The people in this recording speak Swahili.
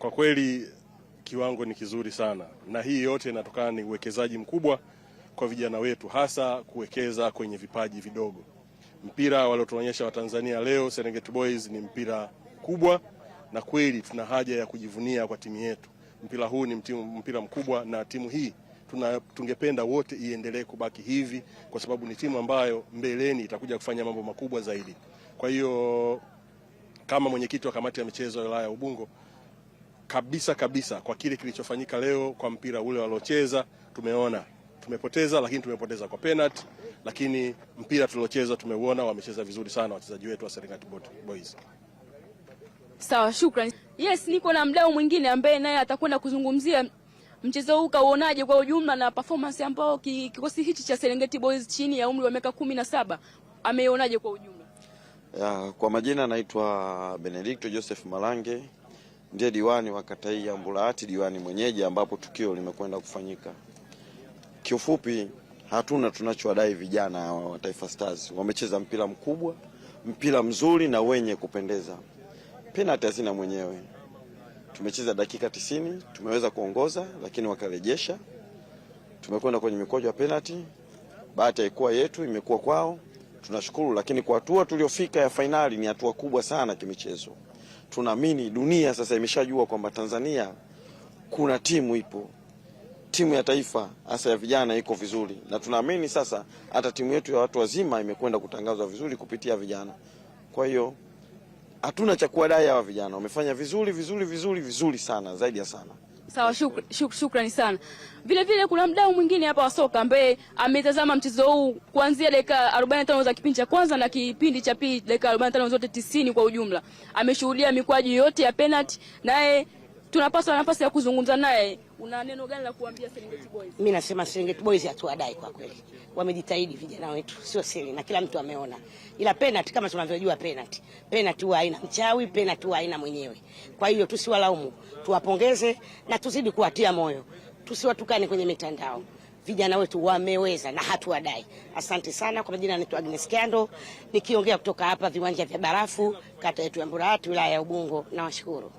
Kwa kweli kiwango ni kizuri sana, na hii yote inatokana ni uwekezaji mkubwa kwa vijana wetu, hasa kuwekeza kwenye vipaji vidogo. Mpira waliotuonyesha Watanzania leo Serengeti Boys ni mpira kubwa, na kweli tuna haja ya kujivunia kwa timu yetu. Mpira huu ni mpira mkubwa, na timu hii tungependa wote iendelee kubaki hivi, kwa sababu ni timu ambayo mbeleni itakuja kufanya mambo makubwa zaidi. Kwa hiyo kama mwenyekiti wa kamati ya michezo ya wilaya ya Ubungo, kabisa kwa kile kilichofanyika leo, kwa mpira ule waliocheza, tumeona tumepoteza, lakini tumepoteza kwa penalty, lakini mpira tuliocheza tumeuona, wamecheza vizuri sana wachezaji wetu wa Serengeti Boys. Sawa, shukrani. Yes, niko na mdau mwingine ambaye naye atakwenda kuzungumzia mchezo huu kauonaje kwa ujumla na performance ambao kikosi hichi cha Serengeti Boys chini ya umri wa miaka 17 ameionaje kwa ujumla. Kwa majina naitwa Benedicto Joseph Malange, ndiye diwani wa kata hii ya Mbulahati, diwani mwenyeji ambapo tukio limekwenda kufanyika. Kiufupi, hatuna tunachowadai vijana wa Taifa Stars. Wamecheza mpira mkubwa, mpira mzuri na wenye kupendeza. Penalty hazina mwenyewe. Tumecheza dakika 90, tumeweza kuongoza lakini wakarejesha. Tumekwenda kwenye mikojo ya penalty. Bahati haikuwa yetu, imekuwa kwao. Tunashukuru, lakini kwa hatua tuliofika ya finali ni hatua kubwa sana kimichezo. Tunaamini dunia sasa imeshajua kwamba Tanzania kuna timu ipo. Timu ya taifa hasa ya vijana iko vizuri, na tunaamini sasa hata timu yetu ya watu wazima imekwenda kutangazwa vizuri kupitia vijana. Kwa hiyo hatuna cha kuwadai hawa vijana. Wamefanya vizuri sana, zaidi ya sana. Sawa, shukrani sana. Vile kuna mdau mwingine hapa wa soka ambaye ametazama mchezo huu kuanzia dakika 45 za kipindi cha kwanza na kipindi cha pili dakika 45 zote 90 kwa ujumla. Ameshuhudia mikwaju yote ya penalty, naye tunapaswa nafasi ya kuzungumza naye. Una neno gani la kuambia Serengeti Boys? Mimi nasema Serengeti Boys hatuwadai kwa kweli. Wamejitahidi vijana wetu, sio siri na kila mtu ameona. Ila penalty kama tunavyojua penalty huwa haina mchawi, penalty huwa haina mwenyewe. Kwa hiyo tusiwalaumu, tuwapongeze na tuzidi kuwatia moyo. Tusiwatukane kwenye mitandao. Vijana wetu wameweza na hatuwadai. Asante sana. Kwa majina naitwa Agnes Kiando, nikiongea kutoka hapa viwanja vya Barafu, kata yetu ya Mbulahati, wilaya ya Ubungo. Nawashukuru.